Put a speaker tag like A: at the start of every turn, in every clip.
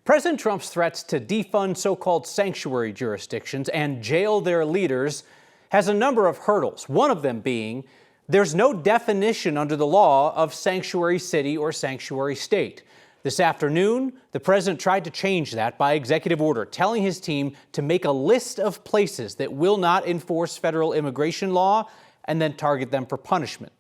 A: President Trump's threats to defund so-called sanctuary jurisdictions and jail their leaders has a number of hurdles, one of them being there's no definition under the law of sanctuary city or sanctuary state. This afternoon, the president tried to change that by executive order, telling his team to make a list of places that will not enforce federal immigration law and then target them for punishment.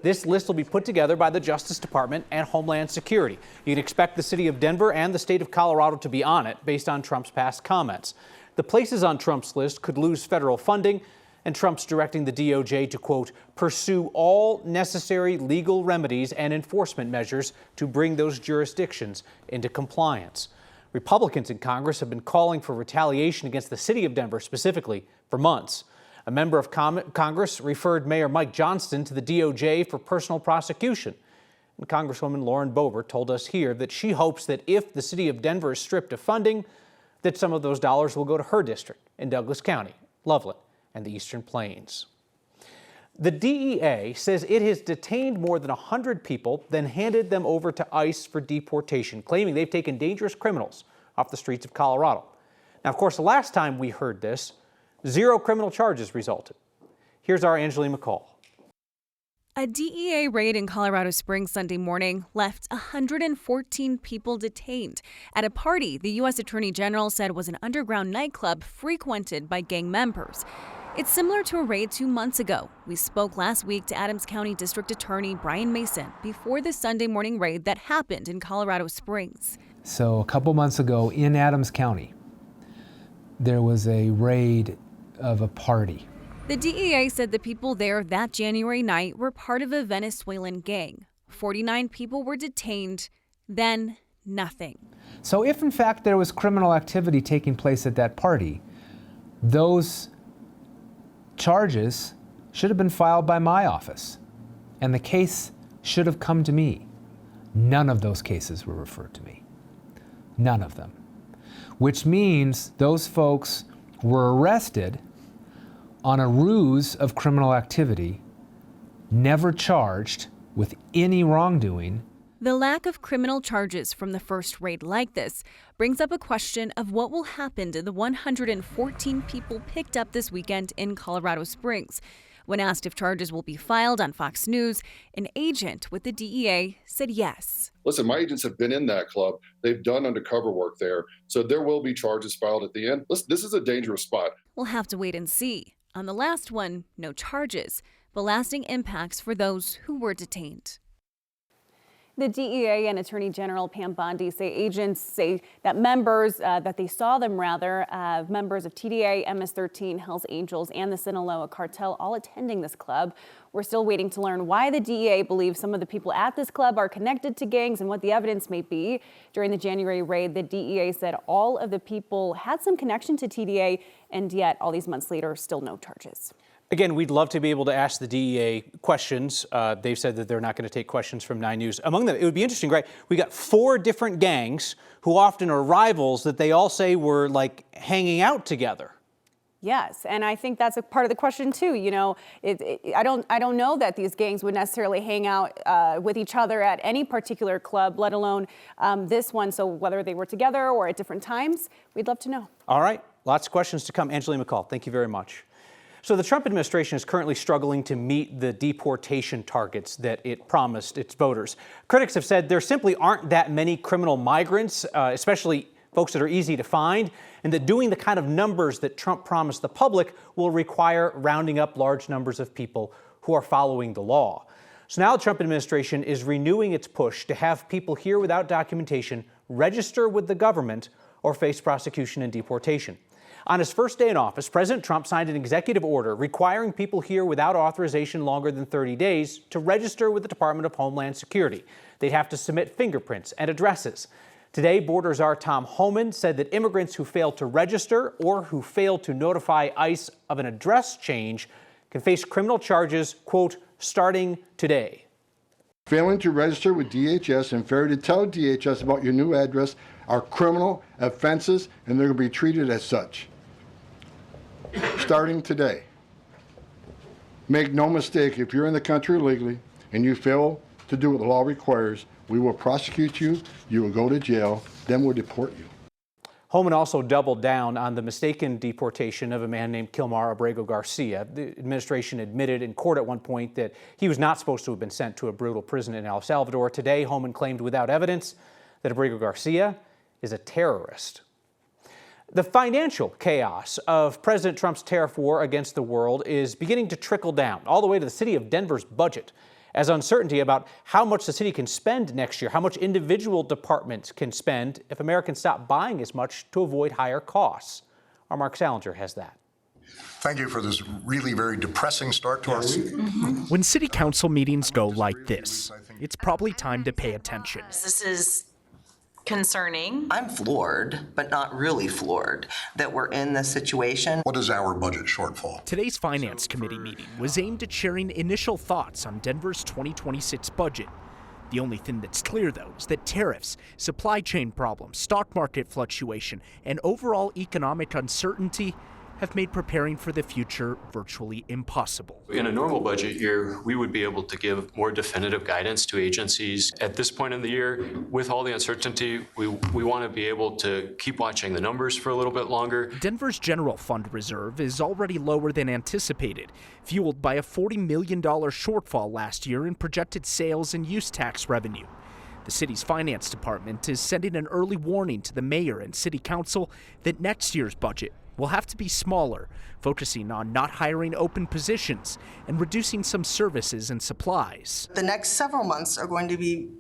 A: This list will be put together by the Justice Department and Homeland Security. You can expect the city of Denver and the state of Colorado to be on it based on Trump's past comments. The places on Trump's list could lose federal funding, and Trump's directing the DOJ to, quote, pursue all necessary legal remedies and enforcement measures to bring those jurisdictions into compliance. Republicans in Congress have been calling for retaliation against the city of Denver specifically for months. A member of Congress referred Mayor Mike Johnston to the DOJ for personal prosecution. And Congresswoman Lauren Boebert told us here that she hopes that if the city of Denver is stripped of funding, that some of those dollars will go to her district in Douglas County, Loveland, and the Eastern Plains. The DEA says it has detained more than 100 people, then handed them over to ICE for deportation, claiming they've taken dangerous criminals off the streets of Colorado. Now, of course, the last time we heard this, 0 criminal charges resulted. Here's our Angeline McCall.
B: A DEA raid in Colorado Springs Sunday morning left 114 people detained at a party the U.S. Attorney General said was an underground nightclub frequented by gang members. It's similar to a raid 2 months ago. We spoke last week to Adams County District Attorney Brian Mason before the Sunday morning raid that happened in Colorado Springs.
C: So a couple months ago in Adams County, there was a raid of a party.
B: The DEA said the people there that January night were part of a Venezuelan gang. 49 people were detained, then nothing.
C: So if in fact there was criminal activity taking place at that party, those charges should have been filed by my office, and the case should have come to me. None of those cases were referred to me. None of them. Which means those folks were arrested on a ruse of criminal activity, never charged with any wrongdoing.
B: The lack of criminal charges from the first raid like this brings up a question of what will happen to the 114 people picked up this weekend in Colorado Springs. When asked if charges will be filed on Fox News, an agent with the DEA said yes.
D: Listen, my agents have been in that club. They've done undercover work there. So there will be charges filed at the end. Listen, this is a dangerous spot.
B: We'll have to wait and see. On the last one, no charges, but lasting impacts for those who were detained.
E: The DEA and Attorney General Pam Bondi say agents say that members, members of TDA, MS-13, Hells Angels, and the Sinaloa cartel all attending this club. We're still waiting to learn why the DEA believes some of the people at this club are connected to gangs and what the evidence may be. During the January raid, the DEA said all of the people had some connection to TDA, and yet all these months later, still no charges.
A: Again, we'd love to be able to ask the DEA questions. They've said that they're not going to take questions from 9 News. Among them, it would be interesting, right? We got 4 different gangs who often are rivals that they all say were like hanging out together.
E: Yes, and I think that's a part of the question too. You know, I don't know that these gangs would necessarily hang out with each other at any particular club, let alone this one. So whether they were together or at different times, we'd love to know.
A: All right, lots of questions to come. Angeline McCall, thank you very much. So the Trump administration is currently struggling to meet the deportation targets that it promised its voters. Critics have said there simply aren't that many criminal migrants, especially folks that are easy to find, and that doing the kind of numbers that Trump promised the public will require rounding up large numbers of people who are following the law. So now the Trump administration is renewing its push to have people here without documentation register with the government or face prosecution and deportation. On his first day in office, President Trump signed an executive order requiring people here without authorization longer than 30 days to register with the Department of Homeland Security. They'd have to submit fingerprints and addresses. Today, Border Czar Tom Homan said that immigrants who fail to register or who fail to notify ICE of an address change can face criminal charges, quote, starting today.
F: Failing to register with DHS and failure to tell DHS about your new address are criminal offenses, and they're going to be treated as such. Starting today. Make no mistake, if you're in the country illegally and you fail to do what the law requires, we will prosecute you, you will go to jail, then we'll deport you.
A: Homan also doubled down on the mistaken deportation of a man named Kilmar Abrego Garcia. The administration admitted in court at one point that he was not supposed to have been sent to a brutal prison in El Salvador. Today, Homan claimed without evidence that Abrego Garcia is a terrorist. The financial chaos of President Trump's tariff war against the world is beginning to trickle down all the way to the city of Denver's budget, as uncertainty about how much the city can spend next year, how much individual departments can spend if Americans stop buying as much to avoid higher costs. Our Mark Salinger has that.
G: Thank you for this really very depressing start to our week.
H: When city council meetings go like this, it's probably time to pay attention.
I: This is concerning.
J: I'm floored, but not really floored, that we're in this situation.
G: What is our budget shortfall?
H: Today's Finance Committee meeting was aimed at sharing initial thoughts on Denver's 2026 budget. The only thing that's clear, though, is that tariffs, supply chain problems, stock market fluctuation, and overall economic uncertainty have made preparing for the future virtually impossible.
K: In a normal budget year, we would be able to give more definitive guidance to agencies. At this point in the year, with all the uncertainty, we want to be able to keep watching the numbers for a little bit longer.
H: Denver's general fund reserve is already lower than anticipated, fueled by a $40 million shortfall last year in projected sales and use tax revenue. The city's finance department is sending an early warning to the mayor and city council that next year's budget will have to be smaller, focusing on not hiring open positions and reducing some services and supplies.
J: The next several months are going to be,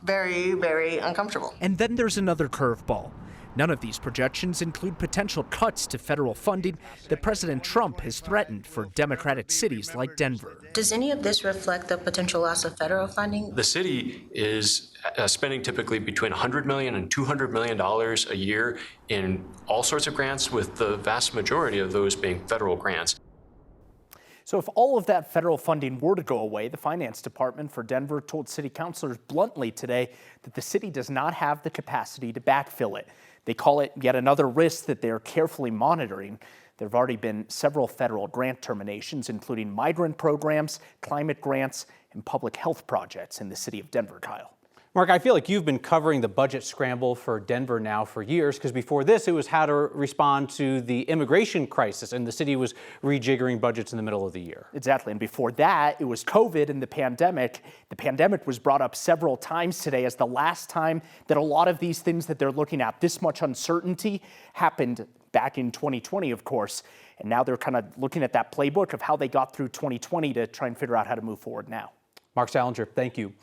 J: very, very uncomfortable.
H: And then there's another curveball. None of these projections include potential cuts to federal funding that President Trump has threatened for Democratic cities like Denver.
I: Does any of this reflect the potential loss of federal funding?
K: The city is spending typically between $100 million and $200 million a year in all sorts of grants, with the vast majority of those being federal grants.
H: So if all of that federal funding were to go away, the finance department for Denver told city councilors bluntly today that the city does not have the capacity to backfill it. They call it yet another risk that they're carefully monitoring. There have already been several federal grant terminations, including migrant programs, climate grants, and public health projects in the city of Denver, Kyle.
A: Mark, I feel like you've been covering the budget scramble for Denver now for years, because before this, it was how to respond to the immigration crisis, and the city was rejiggering budgets in the middle of the year.
H: Exactly, and before that, it was COVID and the pandemic. The pandemic was brought up several times today as the last time that a lot of these things that they're looking at, this much uncertainty, happened back in 2020, of course. And now they're kind of looking at that playbook of how they got through 2020 to try and figure out how to move forward now.
A: Mark Salinger, thank you.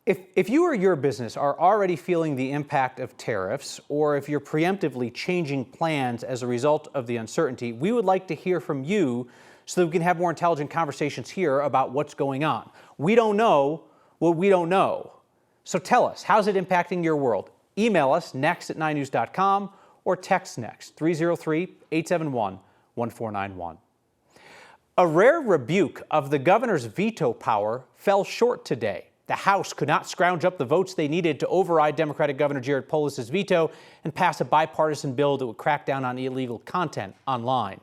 A: If you or your business are already feeling the impact of tariffs, or if you're preemptively changing plans as a result of the uncertainty, we would like to hear from you so that we can have more intelligent conversations here about what's going on. We don't know what we don't know. So tell us, how's it impacting your world? Email us next@9news.com or text next 303-871-1491. A rare rebuke of the governor's veto power fell short today. The House could not scrounge up the votes they needed to override Democratic Governor Jared Polis's veto and pass a bipartisan bill that would crack down on illegal content online.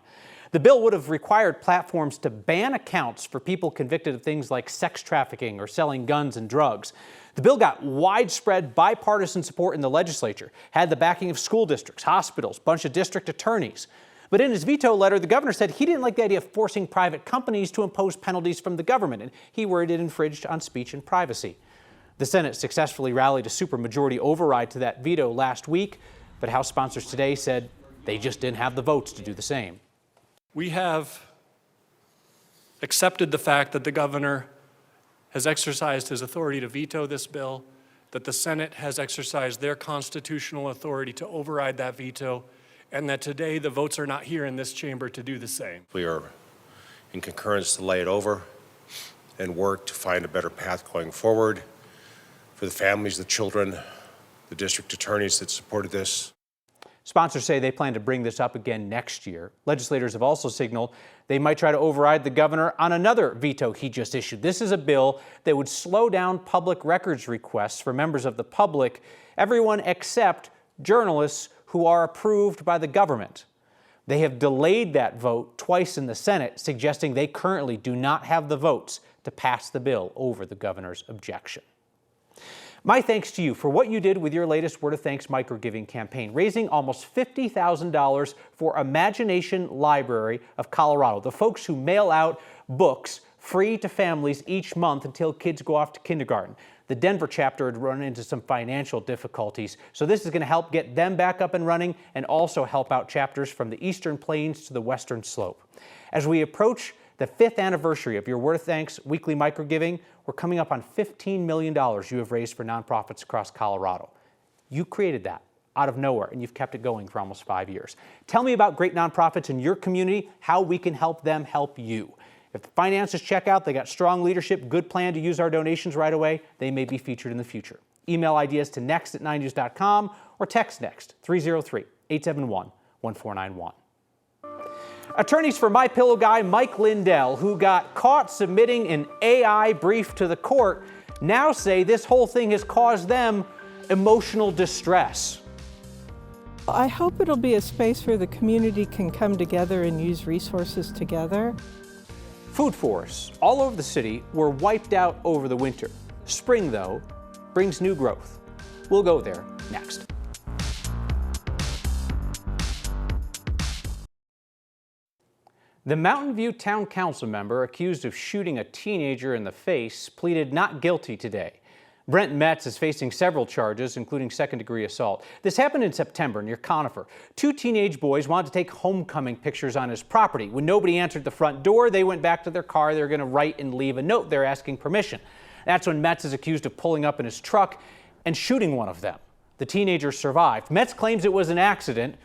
A: The bill would have required platforms to ban accounts for people convicted of things like sex trafficking or selling guns and drugs. The bill got widespread bipartisan support in the legislature, had the backing of school districts, hospitals, a bunch of district attorneys. But in his veto letter, the governor said he didn't like the idea of forcing private companies to impose penalties from the government, and he worried it infringed on speech and privacy. The Senate successfully rallied a supermajority override to that veto last week, but House sponsors today said they just didn't have the votes to do the same.
L: We have accepted the fact that the governor has exercised his authority to veto this bill, that the Senate has exercised their constitutional authority to override that veto, and that today the votes are not here in this chamber to do the same.
M: We are in concurrence to lay it over and work to find a better path going forward for the families, the children, the district attorneys that supported this.
A: Sponsors say they plan to bring this up again next year. Legislators have also signaled they might try to override the governor on another veto he just issued. This is a bill that would slow down public records requests for members of the public, everyone except journalists who are approved by the government. They have delayed that vote twice in the Senate, suggesting they currently do not have the votes to pass the bill over the governor's objection. My thanks to you for what you did with your latest Word of Thanks microgiving campaign, raising almost $50,000 for Imagination Library of Colorado, the folks who mail out books free to families each month until kids go off to kindergarten. The Denver chapter had run into some financial difficulties, so this is going to help get them back up and running and also help out chapters from the Eastern Plains to the Western Slope. As we approach the 5th anniversary of your Word of Thanks weekly microgiving, we're coming up on $15 million you have raised for nonprofits across Colorado. You created that out of nowhere, and you've kept it going for almost 5 years. Tell me about great nonprofits in your community, how we can help them help you. If the finances check out, they got strong leadership, good plan to use our donations right away, they may be featured in the future. Email ideas to next@9news.com or text NEXT 303-871-1491. Attorneys for My Pillow guy Mike Lindell, who got caught submitting an AI brief to the court, now say this whole thing has caused them emotional distress.
N: I hope it'll be a space where the community can come together and use resources together.
A: Food forests all over the city were wiped out over the winter. Spring, though, brings new growth. We'll go there next. The Mountain View Town Council member accused of shooting a teenager in the face pleaded not guilty today. Brent Metz is facing several charges, including second-degree assault. This happened in September near Conifer. 2 teenage boys wanted to take homecoming pictures on his property. When nobody answered the front door, they went back to their car. They were going to write and leave a note there asking permission. That's when Metz is accused of pulling up in his truck and shooting one of them. The teenagers survived. Metz claims it was an accident.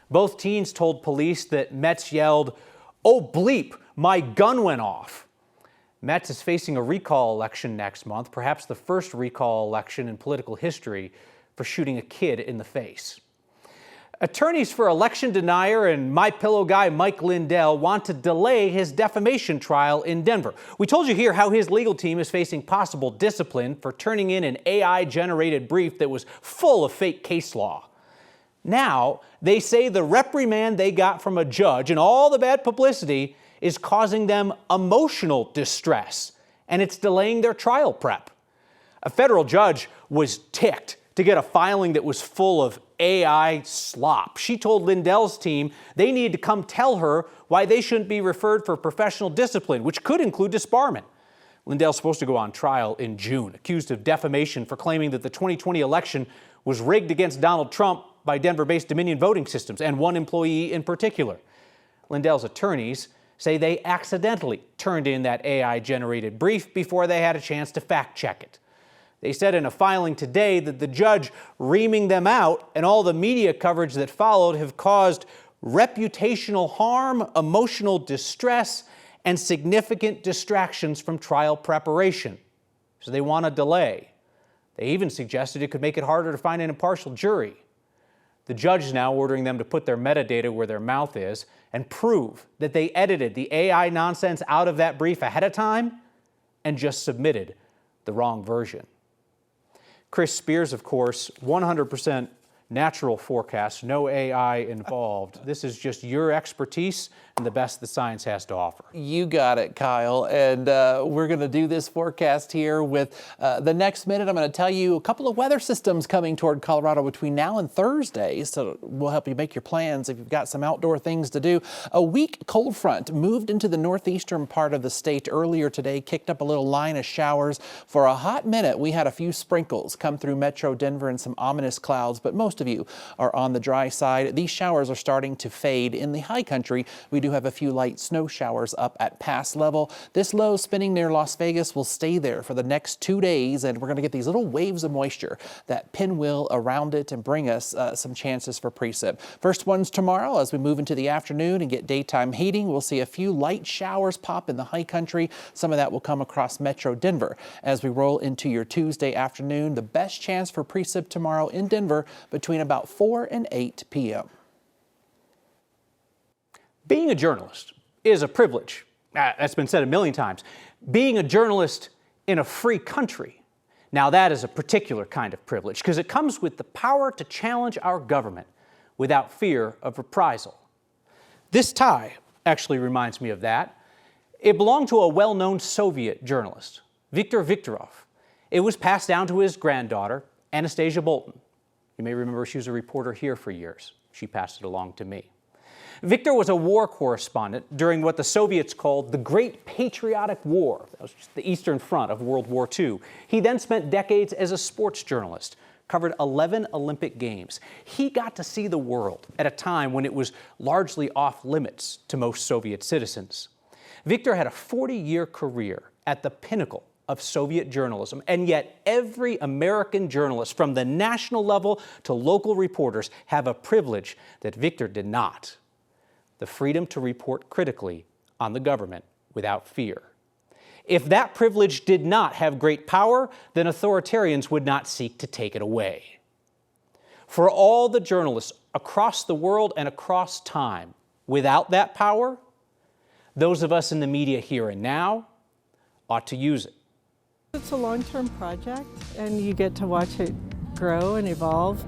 A: Both teens told police that Metz yelled, "Oh bleep, my gun went off." Metz is facing a recall election next month, perhaps the first recall election in political history for shooting a kid in the face. Attorneys for election denier and My Pillow guy Mike Lindell want to delay his defamation trial in Denver. We told you here how his legal team is facing possible discipline for turning in an AI-generated brief that was full of fake case law. Now, they say the reprimand they got from a judge and all the bad publicity is causing them emotional distress, and it's delaying their trial prep. A federal judge was ticked to get a filing that was full of AI slop. She told Lindells' team they needed to come tell her why they shouldn't be referred for professional discipline, which could include disbarment. Lindells supposed to go on trial in June, accused of defamation for claiming that the 2020 election was rigged against Donald Trump by Denver-based Dominion voting systems, and one employee in particular. Lindells' attorneys say they accidentally turned in that AI-generated brief before they had a chance to fact-check it. They said in a filing today that the judge reaming them out and all the media coverage that followed have caused reputational harm, emotional distress, and significant distractions from trial preparation. So they want a delay. They even suggested it could make it harder to find an impartial jury. The judge is now ordering them to put their metadata where their mouth is and prove that they edited the AI nonsense out of that brief ahead of time and just submitted the wrong version. Chris Spears, of course, 100% natural forecast, no AI involved. This is just your expertise and the best the science has to offer.
O: You got it, Kyle. And we're going to do this forecast here with the next minute. I'm going to tell you a couple of weather systems coming toward Colorado between now and Thursday. So we'll help you make your plans if you've got some outdoor things to do. A weak cold front moved into the northeastern part of the state earlier today, kicked up a little line of showers. For a hot minute, we had a few sprinkles come through Metro Denver and some ominous clouds, but most of you are on the dry side. These showers are starting to fade. In the high country, we do have a few light snow showers up at pass level. This low spinning near Las Vegas will stay there for the next 2 days, and we're going to get these little waves of moisture that pinwheel around it and bring us some chances for precip. First ones tomorrow as we move into the afternoon and get daytime heating. We'll see a few light showers pop in the high country. Some of that will come across Metro Denver. As we roll into your Tuesday afternoon, the best chance for precip tomorrow in Denver between about 4 and 8 p.m.
A: Being a journalist is a privilege. That's been said a million times. Being a journalist in a free country, now that is a particular kind of privilege because it comes with the power to challenge our government without fear of reprisal. This tie actually reminds me of that. It belonged to a well-known Soviet journalist, Viktor Viktorov. It was passed down to his granddaughter, Anastasia Bolton. You may remember she was a reporter here for years. She passed it along to me. Victor was a war correspondent during what the Soviets called the Great Patriotic War. That was just the Eastern Front of World War II. He then spent decades as a sports journalist, covered 11 Olympic Games. He got to see the world at a time when it was largely off limits to most Soviet citizens. Victor had a 40-year career at the pinnacle of Soviet journalism, and yet every American journalist, from the national level to local reporters, have a privilege that Victor did not: the freedom to report critically on the government without fear. If that privilege did not have great power, then authoritarians would not seek to take it away. For all the journalists across the world and across time, without that power, those of us in the media here and now ought to use it.
N: It's a long-term project, and you get to watch it grow and evolve.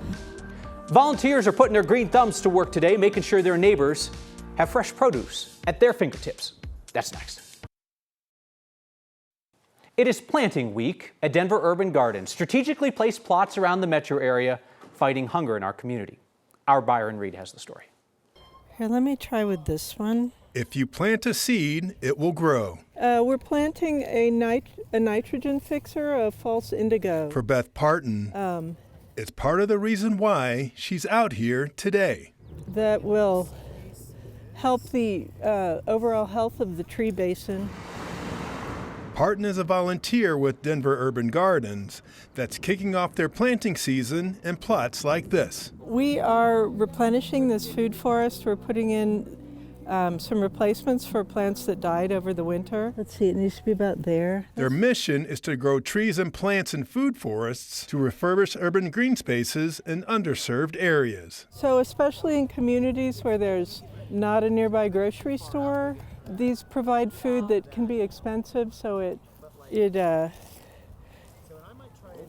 A: Volunteers are putting their green thumbs to work today, making sure their neighbors have fresh produce at their fingertips. That's next. It is planting week at Denver Urban Gardens, strategically placed plots around the metro area fighting hunger in our community. Our Byron Reed has the story.
N: Here, let me try with this one.
P: If you plant a seed, it will grow.
N: We're planting a nitrogen fixer, a false indigo.
P: For Beth Parton, it's part of the reason why she's out here today.
N: That will help the overall health of the tree basin.
P: Parton is a volunteer with Denver Urban Gardens that's kicking off their planting season in plots like this.
N: We are replenishing this food forest. We're putting in some replacements for plants that died over the winter. Let's see, it needs to be about there.
P: Their mission is to grow trees and plants in food forests to refurbish urban green spaces in underserved areas.
N: So especially in communities where there's not a nearby grocery store, these provide food that can be expensive, so it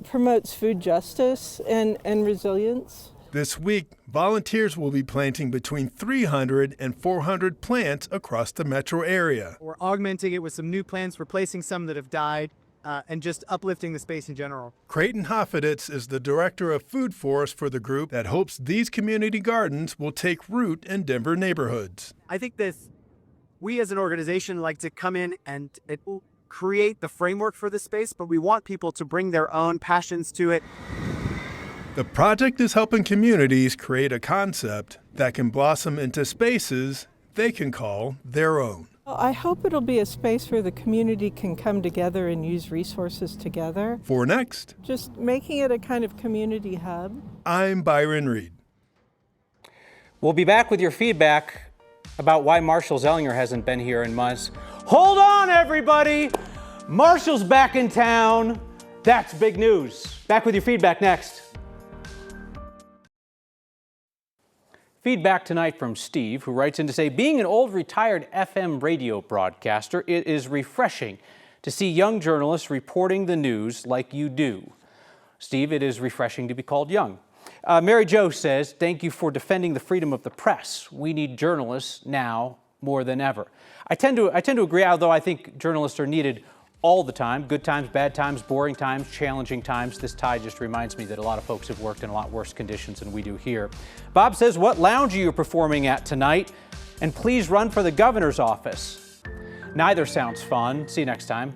N: promotes food justice and resilience.
P: This week, volunteers will be planting between 300 and 400 plants across the metro area.
Q: We're augmenting it with some new plants, replacing some that have died, and just uplifting the space in general.
P: Creighton Hoffeditz is the director of food forest for the group that hopes these community gardens will take root in Denver neighborhoods.
Q: I think we as an organization like to come in and it will create the framework for the space, but we want people to bring their own passions to it.
P: The project is helping communities create a concept that can blossom into spaces they can call their own.
N: I hope it'll be a space where the community can come together and use resources together.
P: For Next,
N: just making it a kind of community hub.
P: I'm Byron Reed.
A: We'll be back with your feedback about why Marshall Zellinger hasn't been here in months. Hold on, everybody! Marshall's back in town. That's big news. Back with your feedback next. Feedback tonight from Steve, who writes in to say, being an old retired FM radio broadcaster, it is refreshing to see young journalists reporting the news like you do. Steve, it is refreshing to be called young. Mary Jo says, thank you for defending the freedom of the press. We need journalists now more than ever. I tend to agree, although I think journalists are needed all the time. Good times, bad times, boring times, challenging times. This tide just reminds me that a lot of folks have worked in a lot worse conditions than we do here. Bob says, what lounge are you performing at tonight? And please run for the governor's office. Neither sounds fun. See you next time.